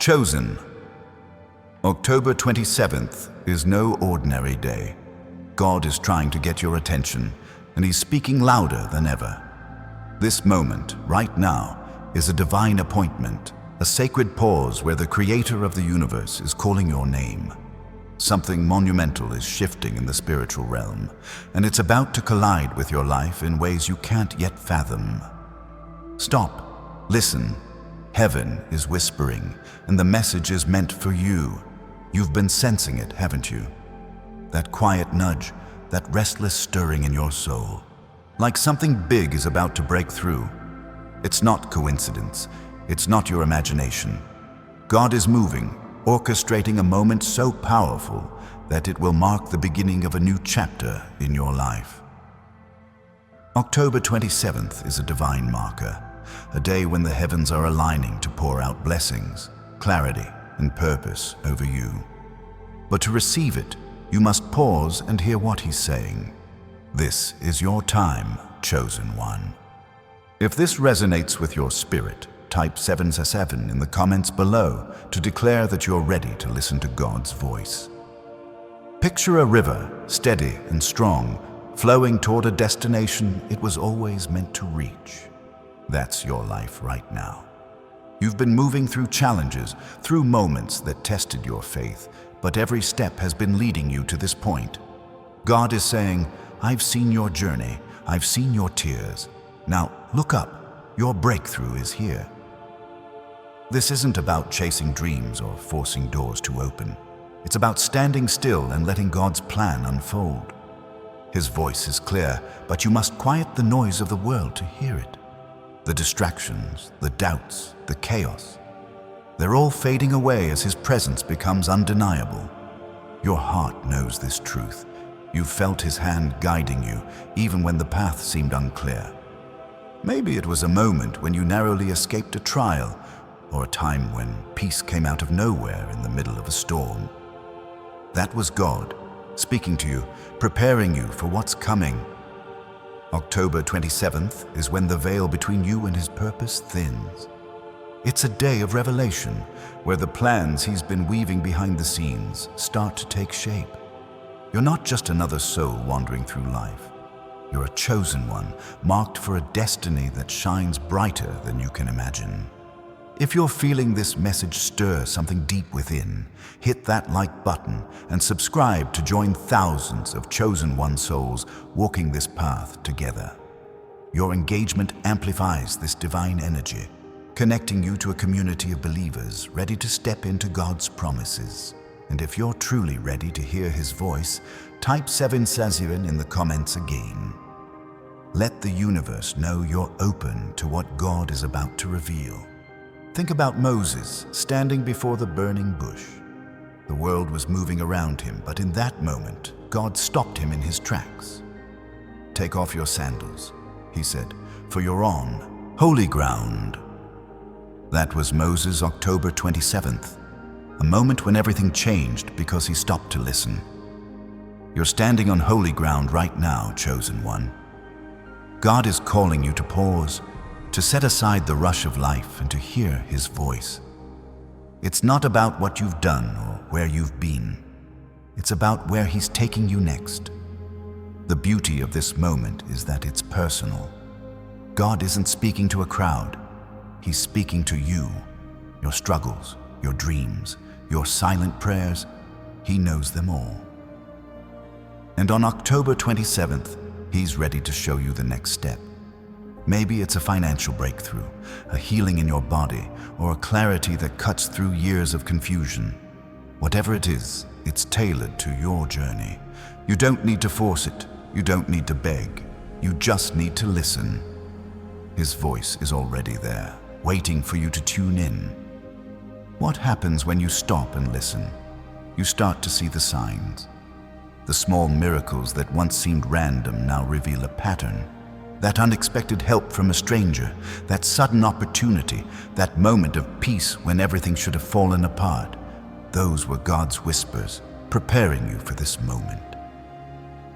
Chosen. October 27th is no ordinary day. God is trying to get your attention, and He's speaking louder than ever. This moment, right now, is a divine appointment, a sacred pause where the Creator of the universe is calling your name. Something monumental is shifting in the spiritual realm, and it's about to collide with your life in ways you can't yet fathom. Stop. Listen. Heaven is whispering, and the message is meant for you. You've been sensing it, haven't you? That quiet nudge, that restless stirring in your soul. Like something big is about to break through. It's not coincidence. It's not your imagination. God is moving, orchestrating a moment so powerful that it will mark the beginning of a new chapter in your life. October 27th is a divine marker, a day when the heavens are aligning to pour out blessings, clarity, and purpose over you. But to receive it, you must pause and hear what He's saying. This is your time, chosen one. If this resonates with your spirit, type 777 in the comments below to declare that you're ready to listen to God's voice. Picture a river, steady and strong, flowing toward a destination it was always meant to reach. That's your life right now. You've been moving through challenges, through moments that tested your faith, but every step has been leading you to this point. God is saying, I've seen your journey, I've seen your tears. Now look up, your breakthrough is here. This isn't about chasing dreams or forcing doors to open. It's about standing still and letting God's plan unfold. His voice is clear, but you must quiet the noise of the world to hear it. The distractions, the doubts, the chaos. They're all fading away as His presence becomes undeniable. Your heart knows this truth. You've felt His hand guiding you, even when the path seemed unclear. Maybe it was a moment when you narrowly escaped a trial, or a time when peace came out of nowhere in the middle of a storm. That was God, speaking to you, preparing you for what's coming. October 27th is when the veil between you and His purpose thins. It's a day of revelation, where the plans He's been weaving behind the scenes start to take shape. You're not just another soul wandering through life. You're a chosen one, marked for a destiny that shines brighter than you can imagine. If you're feeling this message stir something deep within, hit that like button and subscribe to join thousands of chosen one souls walking this path together. Your engagement amplifies this divine energy, connecting you to a community of believers ready to step into God's promises. And if you're truly ready to hear His voice, type 777 in the comments again. Let the universe know you're open to what God is about to reveal. Think about Moses standing before the burning bush. The world was moving around him, but in that moment, God stopped him in his tracks. "Take off your sandals," He said, "for you're on holy ground." That was Moses' October 27th, a moment when everything changed because he stopped to listen. You're standing on holy ground right now, chosen one. God is calling you to pause, to set aside the rush of life and to hear His voice. It's not about what you've done or where you've been. It's about where He's taking you next. The beauty of this moment is that it's personal. God isn't speaking to a crowd. He's speaking to you, your struggles, your dreams, your silent prayers. He knows them all. And on October 27th, He's ready to show you the next step. Maybe it's a financial breakthrough, a healing in your body, or a clarity that cuts through years of confusion. Whatever it is, it's tailored to your journey. You don't need to force it. You don't need to beg. You just need to listen. His voice is already there, waiting for you to tune in. What happens when you stop and listen? You start to see the signs. The small miracles that once seemed random now reveal a pattern. That unexpected help from a stranger, that sudden opportunity, that moment of peace when everything should have fallen apart. Those were God's whispers, preparing you for this moment.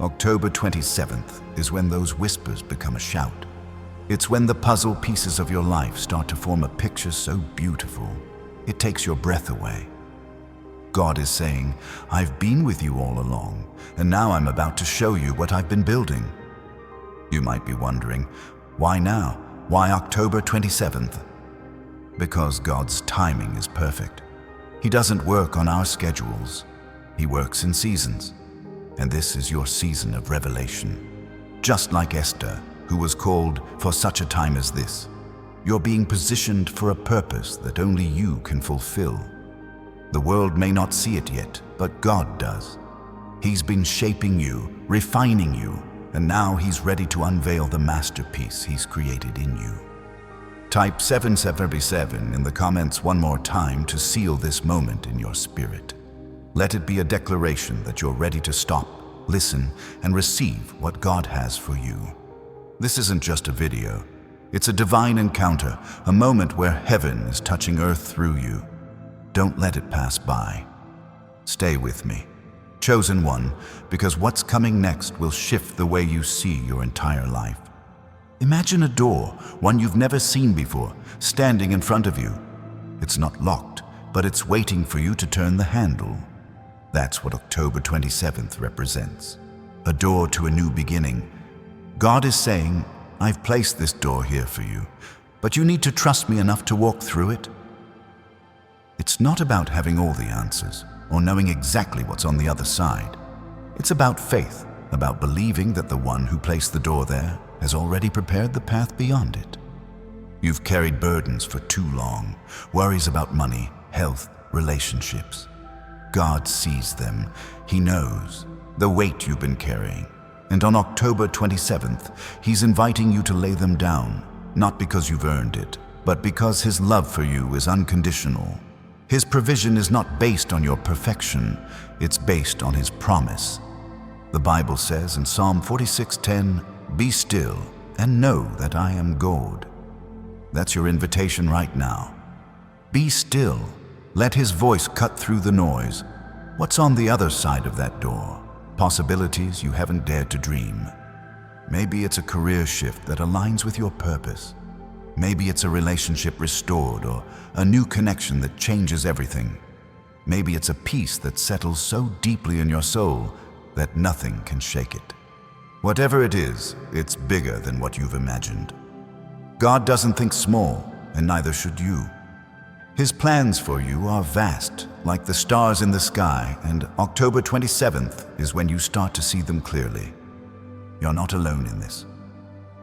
October 27th is when those whispers become a shout. It's when the puzzle pieces of your life start to form a picture so beautiful it takes your breath away. God is saying, I've been with you all along, and now I'm about to show you what I've been building. You might be wondering, why now? Why October 27th? Because God's timing is perfect. He doesn't work on our schedules. He works in seasons. And this is your season of revelation. Just like Esther, who was called for such a time as this. You're being positioned for a purpose that only you can fulfill. The world may not see it yet, but God does. He's been shaping you, refining you, and now He's ready to unveil the masterpiece He's created in you. Type 777 in the comments one more time to seal this moment in your spirit. Let it be a declaration that you're ready to stop, listen, and receive what God has for you. This isn't just a video. It's a divine encounter, a moment where heaven is touching earth through you. Don't let it pass by. Stay with me, chosen one, because what's coming next will shift the way you see your entire life. Imagine a door, one you've never seen before, standing in front of you. It's not locked, but it's waiting for you to turn the handle. That's what October 27th represents. A door to a new beginning. God is saying, I've placed this door here for you, but you need to trust me enough to walk through it. It's not about having all the answers or knowing exactly what's on the other side. It's about faith, about believing that the one who placed the door there has already prepared the path beyond it. You've carried burdens for too long, worries about money, health, relationships. God sees them. He knows the weight you've been carrying. And on October 27th, He's inviting you to lay them down, not because you've earned it, but because His love for you is unconditional. His provision is not based on your perfection, it's based on His promise. The Bible says in Psalm 46:10, "Be still and know that I am God." That's your invitation right now. Be still. Let His voice cut through the noise. What's on the other side of that door? Possibilities you haven't dared to dream. Maybe it's a career shift that aligns with your purpose. Maybe it's a relationship restored or a new connection that changes everything. Maybe it's a peace that settles so deeply in your soul that nothing can shake it. Whatever it is, it's bigger than what you've imagined. God doesn't think small, and neither should you. His plans for you are vast, like the stars in the sky, and October 27th is when you start to see them clearly. You're not alone in this.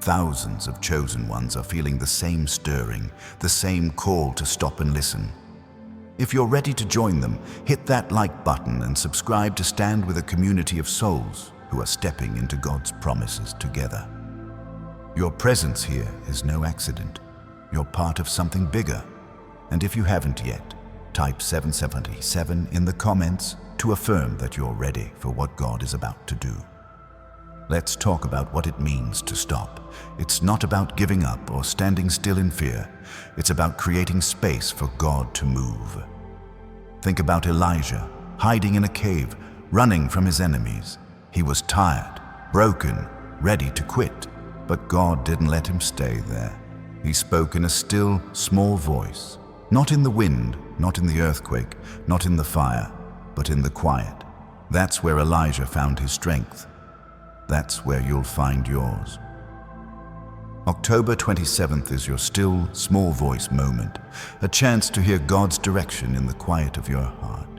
Thousands of chosen ones are feeling the same stirring, the same call to stop and listen. If you're ready to join them, hit that like button and subscribe to stand with a community of souls who are stepping into God's promises together. Your presence here is no accident. You're part of something bigger. And if you haven't yet, type 777 in the comments to affirm that you're ready for what God is about to do. Let's talk about what it means to stop. It's not about giving up or standing still in fear. It's about creating space for God to move. Think about Elijah, hiding in a cave, running from his enemies. He was tired, broken, ready to quit, but God didn't let him stay there. He spoke in a still, small voice, not in the wind, not in the earthquake, not in the fire, but in the quiet. That's where Elijah found his strength. That's where you'll find yours. October 27th is your still, small voice moment, a chance to hear God's direction in the quiet of your heart.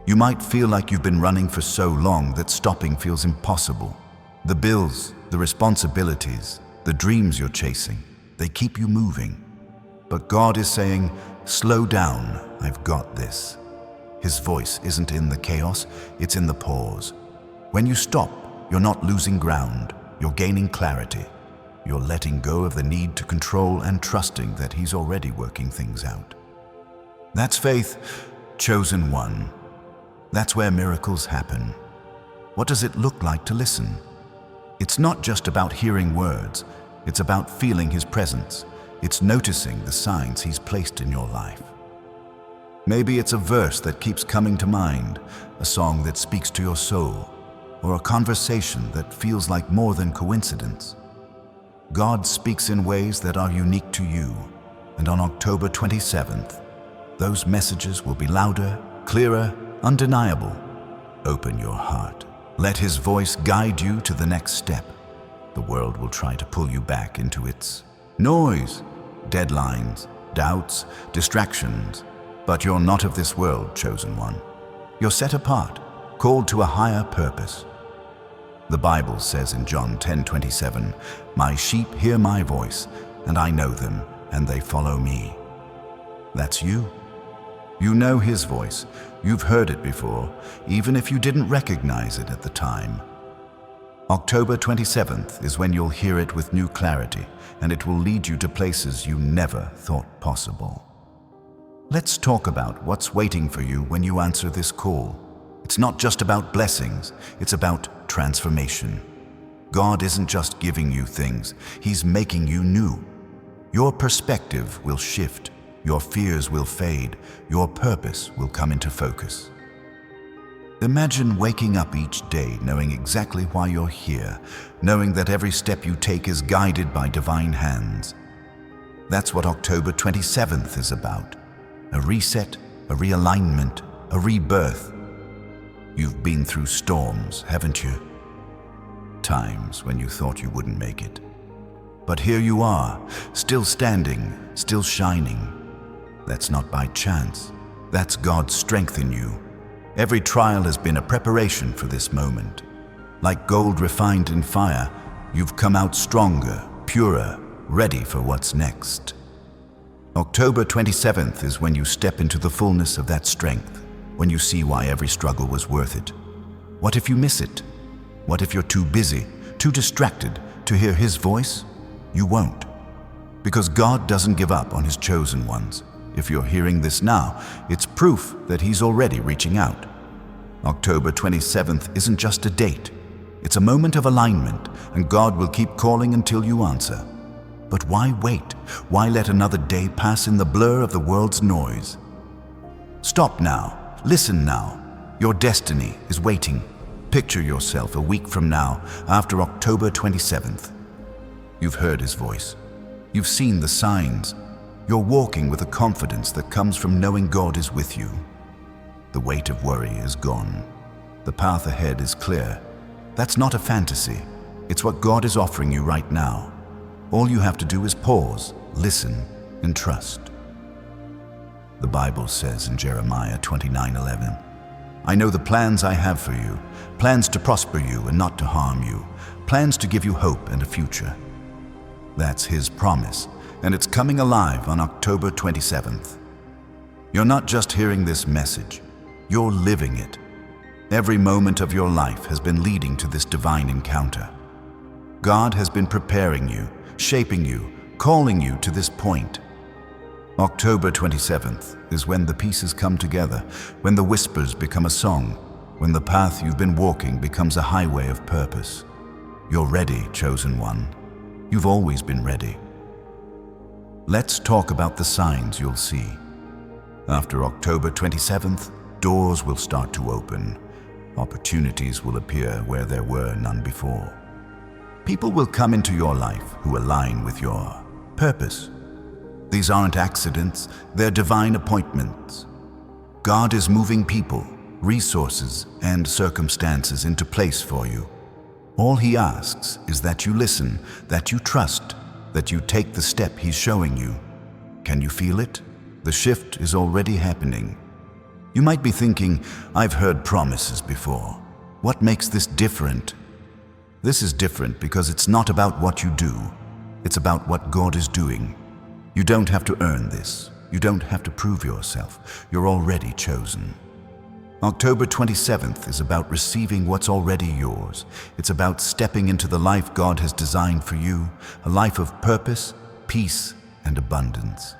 You might feel like you've been running for so long that stopping feels impossible. The bills, the responsibilities, the dreams you're chasing, they keep you moving. But God is saying, slow down, I've got this. His voice isn't in the chaos, it's in the pause. When you stop, you're not losing ground, you're gaining clarity. You're letting go of the need to control and trusting that He's already working things out. That's faith, chosen one. That's where miracles happen. What does it look like to listen? It's not just about hearing words, it's about feeling His presence. It's noticing the signs He's placed in your life. Maybe it's a verse that keeps coming to mind, a song that speaks to your soul, or a conversation that feels like more than coincidence. God speaks in ways that are unique to you, and on October 27th, Those messages will be louder, clearer, undeniable. Open your heart. Let His voice guide you to the next step. The world will try to pull you back into its noise, deadlines, doubts, distractions. But you're not of this world, chosen one. You're set apart, called to a higher purpose. The Bible says in John 10:27, "My sheep hear my voice, and I know them, and they follow me." That's you. You know His voice. You've heard it before, even if you didn't recognize it at the time. October 27th is when you'll hear it with new clarity, and it will lead you to places you never thought possible. Let's talk about what's waiting for you when you answer this call. It's not just about blessings, it's about transformation. God isn't just giving you things, He's making you new. Your perspective will shift, your fears will fade, your purpose will come into focus. Imagine waking up each day knowing exactly why you're here, knowing that every step you take is guided by divine hands. That's what October 27th is about. A reset, a realignment, a rebirth. You've been through storms, haven't you? Times when you thought you wouldn't make it. But here you are, still standing, still shining. That's not by chance. That's God's strength in you. Every trial has been a preparation for this moment. Like gold refined in fire, you've come out stronger, purer, ready for what's next. October 27th is when you step into the fullness of that strength, when you see why every struggle was worth it. What if you miss it? What if you're too busy, too distracted to hear His voice? You won't. Because God doesn't give up on His chosen ones. If you're hearing this now, it's proof that He's already reaching out. October 27th isn't just a date. It's a moment of alignment, and God will keep calling until you answer. But why wait? Why let another day pass in the blur of the world's noise? Stop now. Listen now. Your destiny is waiting. Picture yourself a week from now, after October 27th. You've heard His voice. You've seen the signs. You're walking with a confidence that comes from knowing God is with you. The weight of worry is gone. The path ahead is clear. That's not a fantasy. It's what God is offering you right now. All you have to do is pause, listen, and trust. The Bible says in Jeremiah 29:11, "I know the plans I have for you, plans to prosper you and not to harm you, plans to give you hope and a future." That's His promise, and it's coming alive on October 27th. You're not just hearing this message, you're living it. Every moment of your life has been leading to this divine encounter. God has been preparing you, shaping you, calling you to this point. October 27th is when the pieces come together, when the whispers become a song, when the path you've been walking becomes a highway of purpose. You're ready, chosen one. You've always been ready. Let's talk about the signs you'll see. After October 27th, doors will start to open. Opportunities will appear where there were none before. People will come into your life who align with your purpose. These aren't accidents, they're divine appointments. God is moving people, resources, and circumstances into place for you. All He asks is that you listen, that you trust, that you take the step He's showing you. Can you feel it? The shift is already happening. You might be thinking, I've heard promises before. What makes this different? This is different because it's not about what you do. It's about what God is doing. You don't have to earn this. You don't have to prove yourself. You're already chosen. October 27th is about receiving what's already yours. It's about stepping into the life God has designed for you, a life of purpose, peace, and abundance.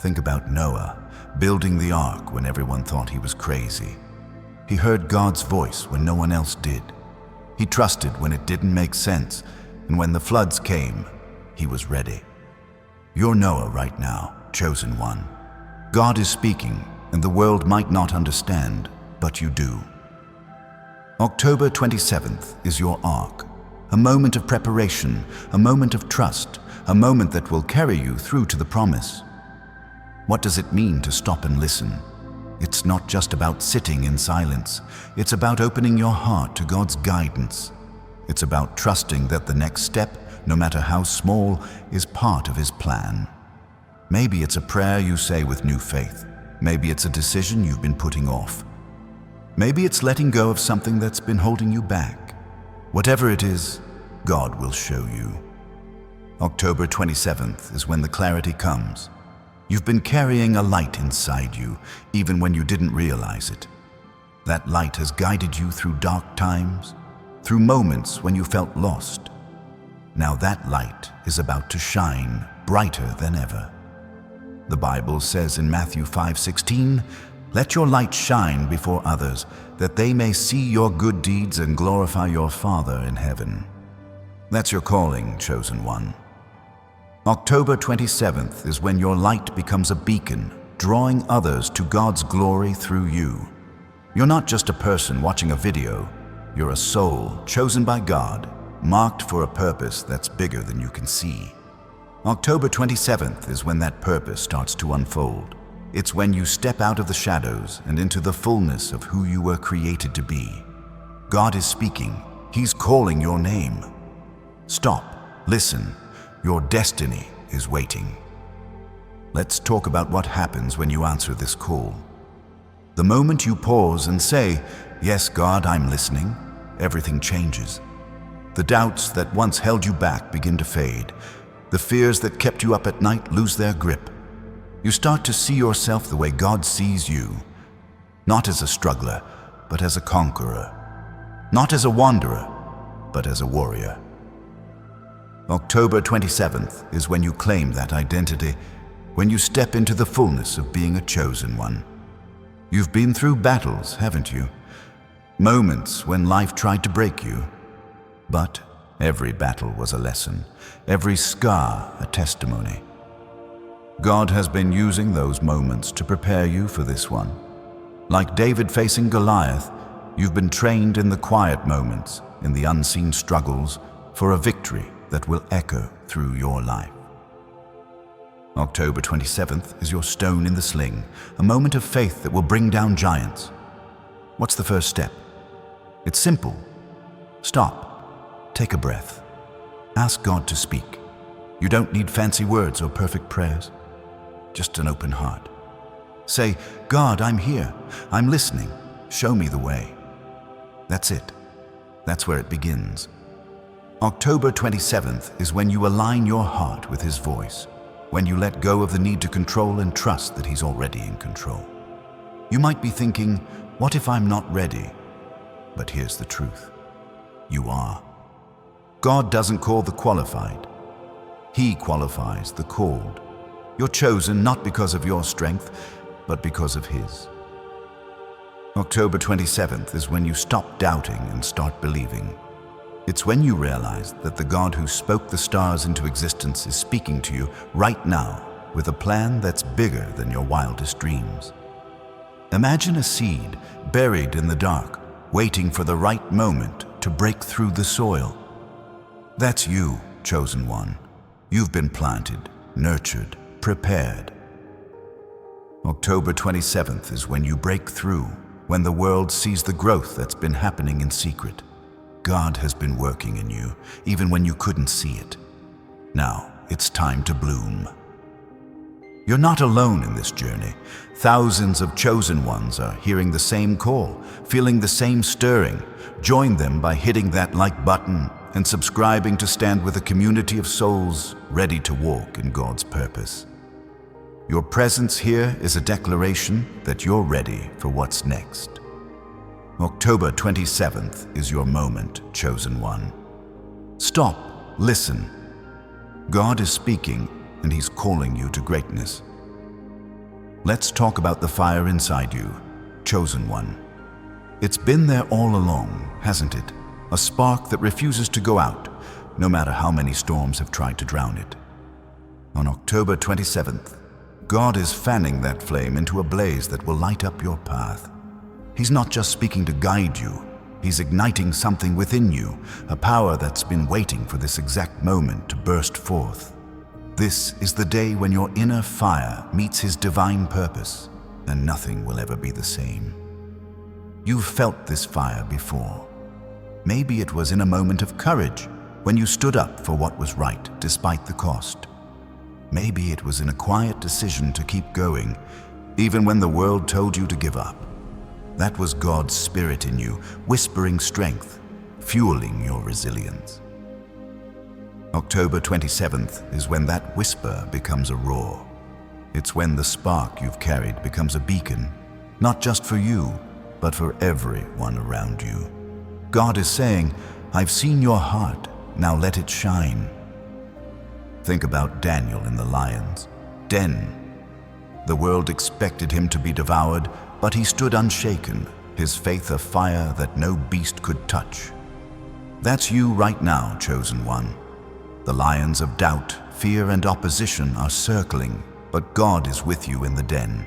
Think about Noah, building the ark when everyone thought he was crazy. He heard God's voice when no one else did. He trusted when it didn't make sense, and when the floods came, he was ready. You're Noah right now, chosen one. God is speaking, and the world might not understand, but you do. October 27th is your ark, a moment of preparation, a moment of trust, a moment that will carry you through to the promise. What does it mean to stop and listen? It's not just about sitting in silence. It's about opening your heart to God's guidance. It's about trusting that the next step, no matter how small, is part of His plan. Maybe it's a prayer you say with new faith. Maybe it's a decision you've been putting off. Maybe it's letting go of something that's been holding you back. Whatever it is, God will show you. October 27th is when the clarity comes. You've been carrying a light inside you, even when you didn't realize it. That light has guided you through dark times, through moments when you felt lost. Now that light is about to shine brighter than ever. The Bible says in Matthew 5:16, "Let your light shine before others, that they may see your good deeds and glorify your Father in heaven." That's your calling, chosen one. October 27th is when your light becomes a beacon, drawing others to God's glory through you. You're not just a person watching a video. You're a soul chosen by God, marked for a purpose that's bigger than you can see. October 27th is when that purpose starts to unfold. It's when you step out of the shadows and into the fullness of who you were created to be. God is speaking. He's calling your name. Stop. Listen. Your destiny is waiting. Let's talk about what happens when you answer this call. The moment you pause and say, "Yes, God, I'm listening," everything changes. The doubts that once held you back begin to fade. The fears that kept you up at night lose their grip. You start to see yourself the way God sees you, not as a struggler, but as a conqueror. Not as a wanderer, but as a warrior. October 27th is when you claim that identity, when you step into the fullness of being a chosen one. You've been through battles, haven't you? Moments when life tried to break you. But every battle was a lesson, every scar a testimony. God has been using those moments to prepare you for this one. Like David facing Goliath, you've been trained in the quiet moments, in the unseen struggles, for a victory that will echo through your life. October 27th is your stone in the sling, a moment of faith that will bring down giants. What's the first step? It's simple. Stop. Take a breath. Ask God to speak. You don't need fancy words or perfect prayers. Just an open heart. Say, "God, I'm here. I'm listening. Show me the way." That's it. That's where it begins. October 27th is when you align your heart with His voice, when you let go of the need to control and trust that He's already in control. You might be thinking, "What if I'm not ready?" But here's the truth. You are. God doesn't call the qualified. He qualifies the called. You're chosen not because of your strength, but because of His. October 27th is when you stop doubting and start believing. It's when you realize that the God who spoke the stars into existence is speaking to you right now with a plan that's bigger than your wildest dreams. Imagine a seed buried in the dark, waiting for the right moment to break through the soil. That's you, chosen one. You've been planted, nurtured, prepared. October 27th is when you break through, when the world sees the growth that's been happening in secret. God has been working in you, even when you couldn't see it. Now, it's time to bloom. You're not alone in this journey. Thousands of chosen ones are hearing the same call, feeling the same stirring. Join them by hitting that like button and subscribing to stand with a community of souls ready to walk in God's purpose. Your presence here is a declaration that you're ready for what's next. October 27th is your moment, chosen one. Stop, listen. God is speaking, and He's calling you to greatness. Let's talk about the fire inside you, chosen one. It's been there all along, hasn't it? A spark that refuses to go out, no matter how many storms have tried to drown it. On October 27th, God is fanning that flame into a blaze that will light up your path. He's not just speaking to guide you, He's igniting something within you, a power that's been waiting for this exact moment to burst forth. This is the day when your inner fire meets his divine purpose, and nothing will ever be the same. You've felt this fire before. Maybe it was in a moment of courage, when you stood up for what was right despite the cost. Maybe it was in a quiet decision to keep going, even when the world told you to give up. That was God's Spirit in you, whispering strength, fueling your resilience. October 27th is when that whisper becomes a roar. It's when the spark you've carried becomes a beacon, not just for you, but for everyone around you. God is saying, I've seen your heart, now let it shine. Think about Daniel in the lion's den. The world expected him to be devoured, but he stood unshaken, his faith a fire that no beast could touch. That's you right now, chosen one. The lions of doubt, fear, and opposition are circling, but God is with you in the den.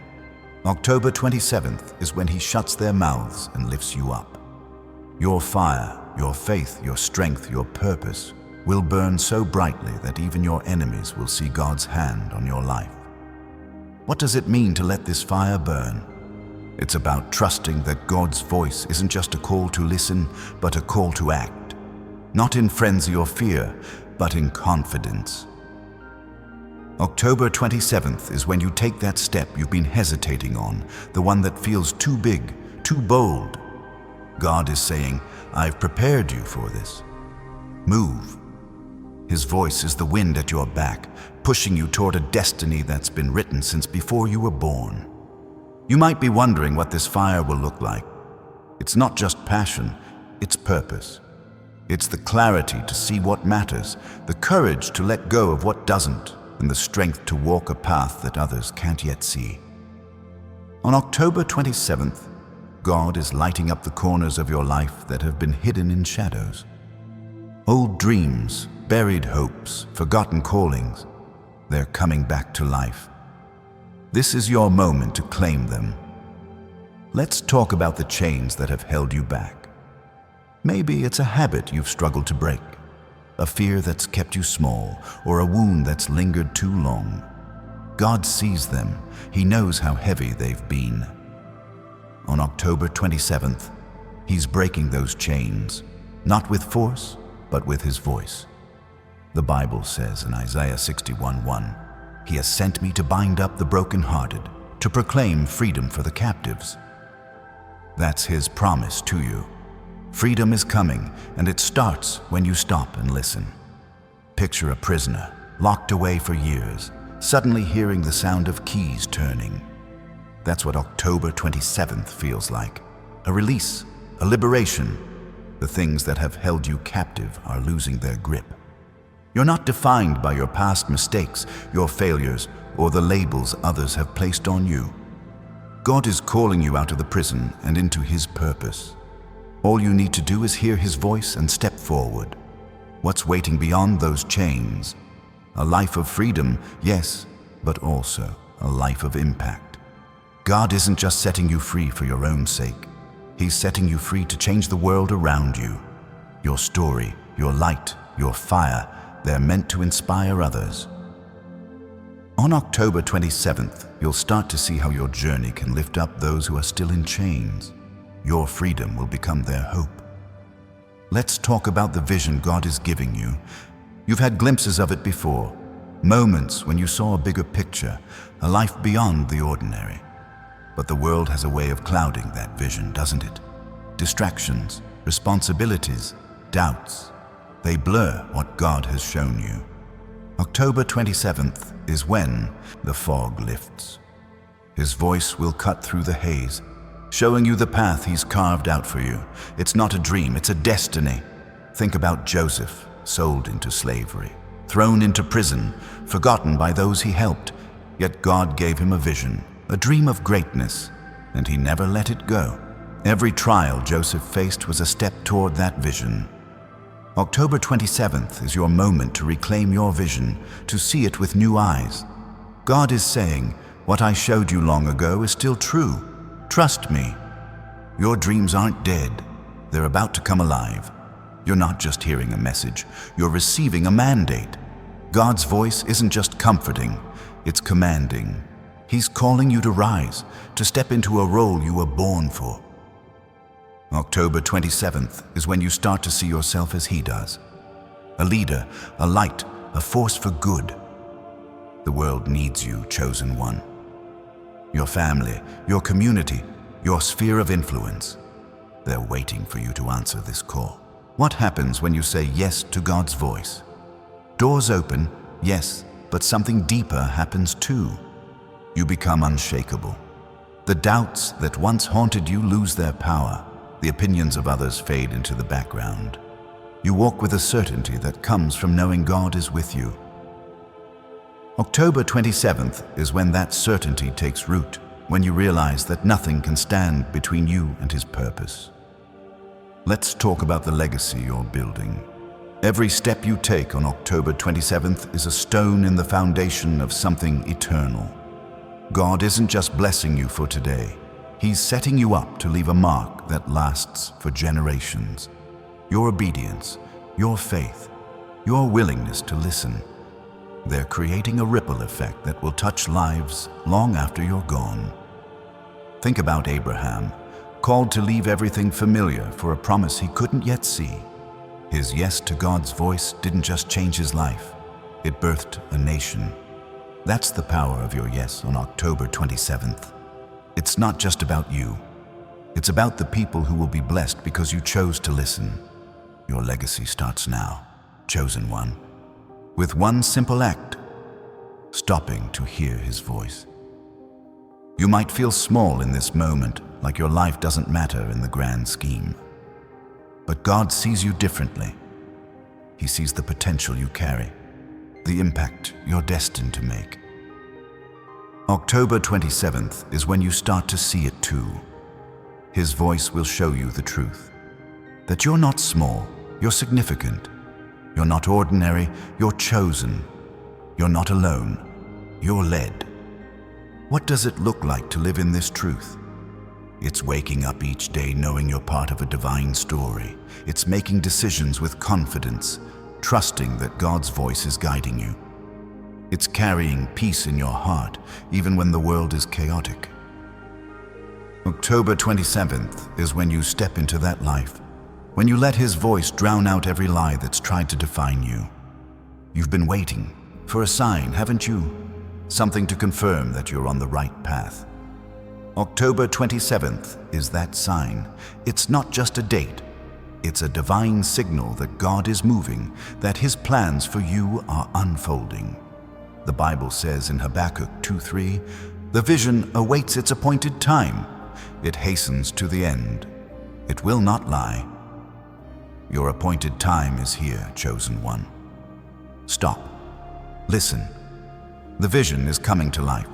October 27th is when he shuts their mouths and lifts you up. Your fire, your faith, your strength, your purpose will burn so brightly that even your enemies will see God's hand on your life. What does it mean to let this fire burn? It's about trusting that God's voice isn't just a call to listen, but a call to act. Not in frenzy or fear, but in confidence. October 27th is when you take that step you've been hesitating on, the one that feels too big, too bold. God is saying, I've prepared you for this. Move. His voice is the wind at your back, pushing you toward a destiny that's been written since before you were born. You might be wondering what this fire will look like. It's not just passion, it's purpose. It's the clarity to see what matters, the courage to let go of what doesn't, and the strength to walk a path that others can't yet see. On October 27th, God is lighting up the corners of your life that have been hidden in shadows. Old dreams, buried hopes, forgotten callings, they're coming back to life. This is your moment to claim them. Let's talk about the chains that have held you back. Maybe it's a habit you've struggled to break, a fear that's kept you small, or a wound that's lingered too long. God sees them. He knows how heavy they've been. On October 27th, he's breaking those chains, not with force, but with his voice. The Bible says in Isaiah 61:1, He has sent me to bind up the brokenhearted, to proclaim freedom for the captives. That's his promise to you. Freedom is coming, and it starts when you stop and listen. Picture a prisoner, locked away for years, suddenly hearing the sound of keys turning. That's what October 27th feels like. A release, a liberation. The things that have held you captive are losing their grip. You're not defined by your past mistakes, your failures, or the labels others have placed on you. God is calling you out of the prison and into his purpose. All you need to do is hear his voice and step forward. What's waiting beyond those chains? A life of freedom, yes, but also a life of impact. God isn't just setting you free for your own sake. He's setting you free to change the world around you. Your story, your light, your fire, they're meant to inspire others. On October 27th, you'll start to see how your journey can lift up those who are still in chains. Your freedom will become their hope. Let's talk about the vision God is giving you. You've had glimpses of it before, moments when you saw a bigger picture, a life beyond the ordinary. But the world has a way of clouding that vision, doesn't it? Distractions, responsibilities, doubts. They blur what God has shown you. October 27th is when the fog lifts. His voice will cut through the haze, showing you the path he's carved out for you. It's not a dream, it's a destiny. Think about Joseph, sold into slavery, thrown into prison, forgotten by those he helped. Yet God gave him a vision, a dream of greatness, and he never let it go. Every trial Joseph faced was a step toward that vision. October 27th is your moment to reclaim your vision, to see it with new eyes. God is saying, what I showed you long ago is still true. Trust me. Your dreams aren't dead. They're about to come alive. You're not just hearing a message, you're receiving a mandate. God's voice isn't just comforting, it's commanding. He's calling you to rise, to step into a role you were born for. October 27th is when you start to see yourself as He does. A leader, a light, a force for good. The world needs you, chosen one. Your family, your community, your sphere of influence. They're waiting for you to answer this call. What happens when you say yes to God's voice? Doors open, yes, but something deeper happens too. You become unshakable. The doubts that once haunted you lose their power. The opinions of others fade into the background. You walk with a certainty that comes from knowing God is with you. October 27th is when that certainty takes root, when you realize that nothing can stand between you and His purpose. Let's talk about the legacy you're building. Every step you take on October 27th is a stone in the foundation of something eternal. God isn't just blessing you for today. He's setting you up to leave a mark that lasts for generations. Your obedience, your faith, your willingness to listen, they're creating a ripple effect that will touch lives long after you're gone. Think about Abraham, called to leave everything familiar for a promise he couldn't yet see. His yes to God's voice didn't just change his life, it birthed a nation. That's the power of your yes on October 27th. It's not just about you. It's about the people who will be blessed because you chose to listen. Your legacy starts now, chosen one, with one simple act, stopping to hear His voice. You might feel small in this moment, like your life doesn't matter in the grand scheme. But God sees you differently. He sees the potential you carry, the impact you're destined to make. October 27th is when you start to see it too. His voice will show you the truth, that you're not small, you're significant. You're not ordinary, you're chosen. You're not alone, you're led. What does it look like to live in this truth? It's waking up each day knowing you're part of a divine story. It's making decisions with confidence, trusting that God's voice is guiding you. It's carrying peace in your heart, even when the world is chaotic. October 27th is when you step into that life, when you let His voice drown out every lie that's tried to define you. You've been waiting for a sign, haven't you? Something to confirm that you're on the right path. October 27th is that sign. It's not just a date. It's a divine signal that God is moving, that His plans for you are unfolding. The Bible says in Habakkuk 2:3, "The vision awaits its appointed time. It hastens to the end. It will not lie." Your appointed time is here, chosen one. Stop. Listen. The vision is coming to life.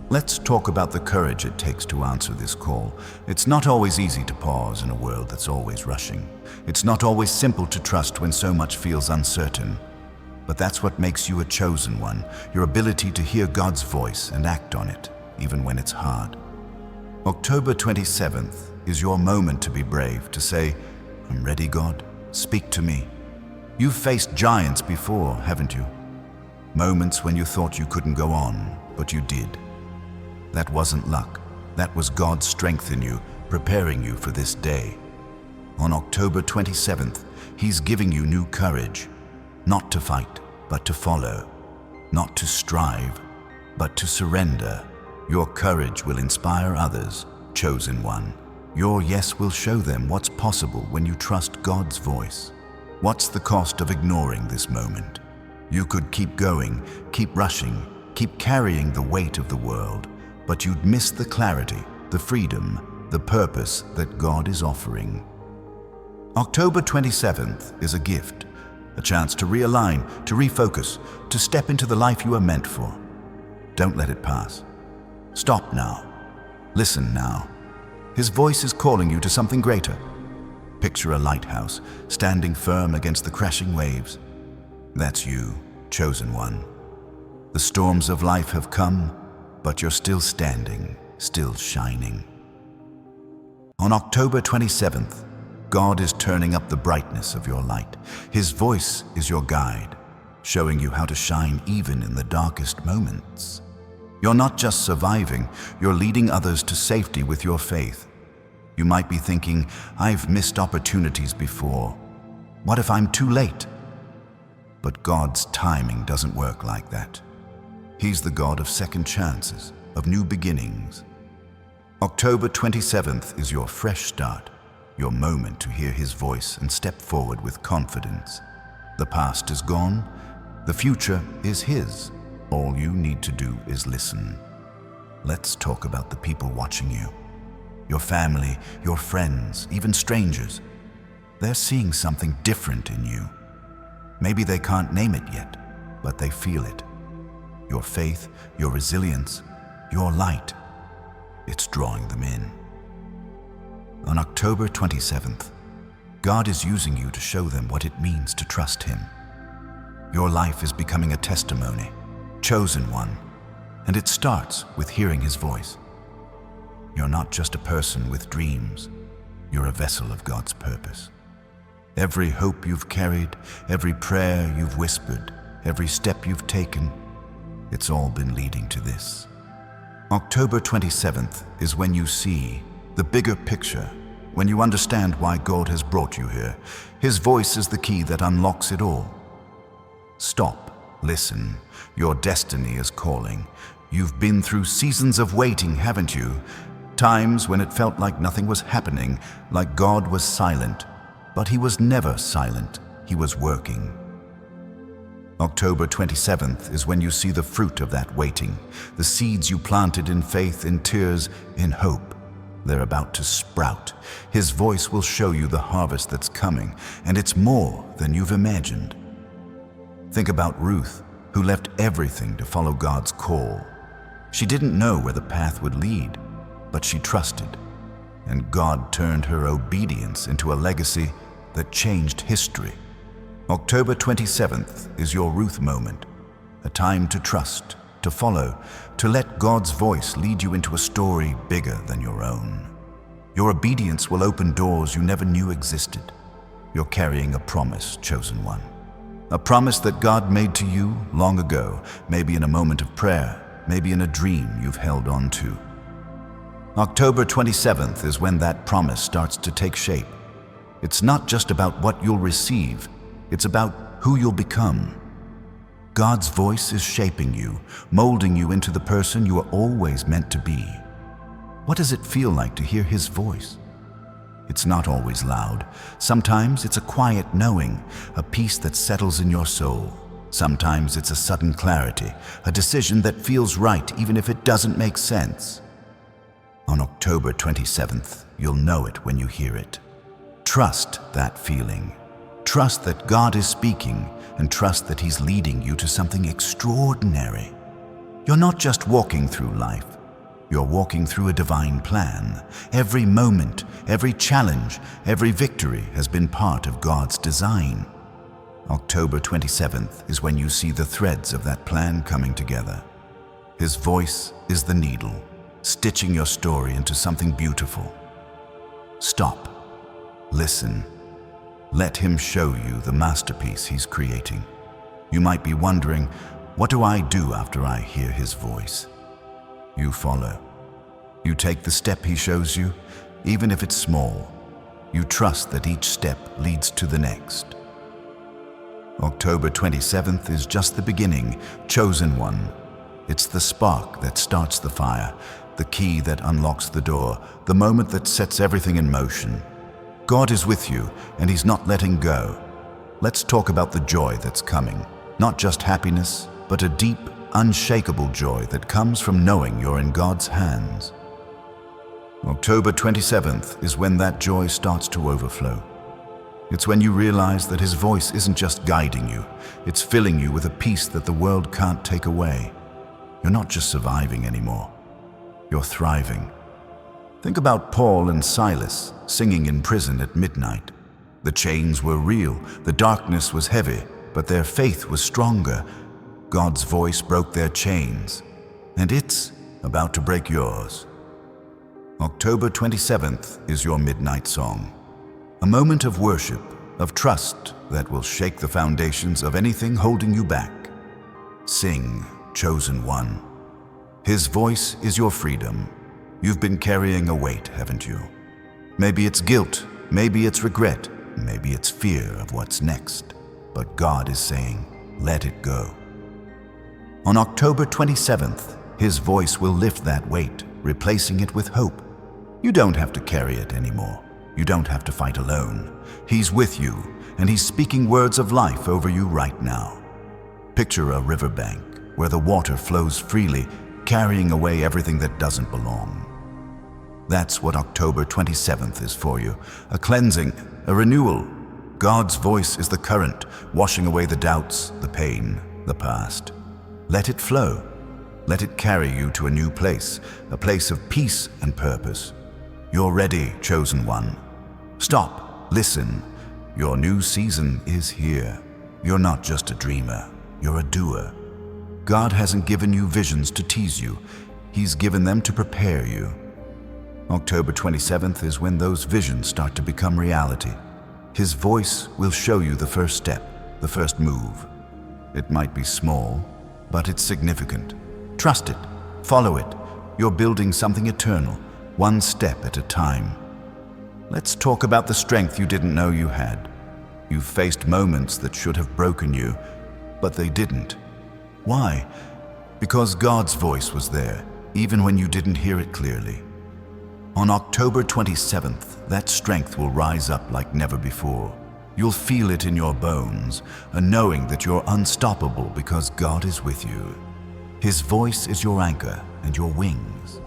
Let's talk about the courage it takes to answer this call. It's not always easy to pause in a world that's always rushing. It's not always simple to trust when so much feels uncertain. But that's what makes you a chosen one, your ability to hear God's voice and act on it, even when it's hard. October 27th is your moment to be brave, to say, "I'm ready, God. Speak to me." You've faced giants before, haven't you? Moments when you thought you couldn't go on, but you did. That wasn't luck. That was God's strength in you, preparing you for this day. On October 27th, He's giving you new courage, not to fight, but to follow, not to strive, but to surrender. Your courage will inspire others, chosen one. Your yes will show them what's possible when you trust God's voice. What's the cost of ignoring this moment? You could keep going, keep rushing, keep carrying the weight of the world, but you'd miss the clarity, the freedom, the purpose that God is offering. October 27th is a gift, a chance to realign, to refocus, to step into the life you are meant for. Don't let it pass. Stop now. Listen now. His voice is calling you to something greater. Picture a lighthouse, standing firm against the crashing waves. That's you, chosen one. The storms of life have come, but you're still standing, still shining. On October 27th, God is turning up the brightness of your light. His voice is your guide. showing you how to shine even in the darkest moments. You're not just surviving, you're leading others to safety with your faith. You might be thinking, I've missed opportunities before. What if I'm too late? But God's timing doesn't work like that. He's the God of second chances, of new beginnings. October 27th is your fresh start, your moment to hear His voice and step forward with confidence. The past is gone, the future is His. All you need to do is listen. Let's talk about the people watching you. Your family, your friends, even strangers. They're seeing something different in you. Maybe they can't name it yet, but they feel it. Your faith, your resilience, your light. It's drawing them in. On October 27th, God is using you to show them what it means to trust Him. Your life is becoming a testimony, chosen one, and it starts with hearing His voice. You're not just a person with dreams, you're a vessel of God's purpose. Every hope you've carried, every prayer you've whispered, every step you've taken, it's all been leading to this. October 27th is when you see the bigger picture, when you understand why God has brought you here. His voice is the key that unlocks it all. Stop, listen. Your destiny is calling. You've been through seasons of waiting, haven't you? Times when it felt like nothing was happening, like God was silent. But He was never silent. He was working. October 27th is when you see the fruit of that waiting, the seeds you planted in faith, in tears, in hope. They're about to sprout. His voice will show you the harvest that's coming, and it's more than you've imagined. Think about Ruth, who left everything to follow God's call. She didn't know where the path would lead, but she trusted. And God turned her obedience into a legacy that changed history. October 27th is your Ruth moment, a time to trust, to follow, to let God's voice lead you into a story bigger than your own. Your obedience will open doors you never knew existed. You're carrying a promise, chosen one. A promise that God made to you long ago, maybe in a moment of prayer, maybe in a dream you've held on to. October 27th is when that promise starts to take shape. It's not just about what you'll receive, it's about who you'll become. God's voice is shaping you, molding you into the person you are always meant to be. What does it feel like to hear His voice? It's not always loud. Sometimes it's a quiet knowing, a peace that settles in your soul. Sometimes it's a sudden clarity, a decision that feels right even if it doesn't make sense. On October 27th, you'll know it when you hear it. Trust that feeling. Trust that God is speaking, and trust that He's leading you to something extraordinary. You're not just walking through life. You're walking through a divine plan. Every moment, every challenge, every victory has been part of God's design. October 27th is when you see the threads of that plan coming together. His voice is the needle, stitching your story into something beautiful. Stop. Listen. Let Him show you the masterpiece He's creating. You might be wondering, what do I do after I hear His voice? You follow. You take the step He shows you, even if it's small. You trust that each step leads to the next. October 27th is just the beginning, chosen one. It's the spark that starts the fire, the key that unlocks the door, the moment that sets everything in motion. God is with you, and He's not letting go. Let's talk about the joy that's coming. Not just happiness, but a deep, unshakable joy that comes from knowing you're in God's hands. October 27th is when that joy starts to overflow. It's when you realize that His voice isn't just guiding you, it's filling you with a peace that the world can't take away. You're not just surviving anymore, you're thriving. Think about Paul and Silas singing in prison at midnight. The chains were real, the darkness was heavy, but their faith was stronger. God's voice broke their chains, and it's about to break yours. October 27th is your midnight song. A moment of worship, of trust that will shake the foundations of anything holding you back. Sing, chosen one. His voice is your freedom. You've been carrying a weight, haven't you? Maybe it's guilt, maybe it's regret, maybe it's fear of what's next. But God is saying, let it go. On October 27th, His voice will lift that weight, replacing it with hope. You don't have to carry it anymore. You don't have to fight alone. He's with you, and He's speaking words of life over you right now. Picture a riverbank where the water flows freely, carrying away everything that doesn't belong. That's what October 27th is for you, a cleansing, a renewal. God's voice is the current, washing away the doubts, the pain, the past. Let it flow. Let it carry you to a new place, a place of peace and purpose. You're ready, chosen one. Stop, listen. Your new season is here. You're not just a dreamer, you're a doer. God hasn't given you visions to tease you. He's given them to prepare you. October 27th is when those visions start to become reality. His voice will show you the first step, the first move. It might be small, but it's significant. Trust it. Follow it. You're building something eternal, one step at a time. Let's talk about the strength you didn't know you had. You've faced moments that should have broken you, but they didn't. Why? Because God's voice was there, even when you didn't hear it clearly. On October 27th, that strength will rise up like never before. You'll feel it in your bones, a knowing that you're unstoppable because God is with you. His voice is your anchor and your wings.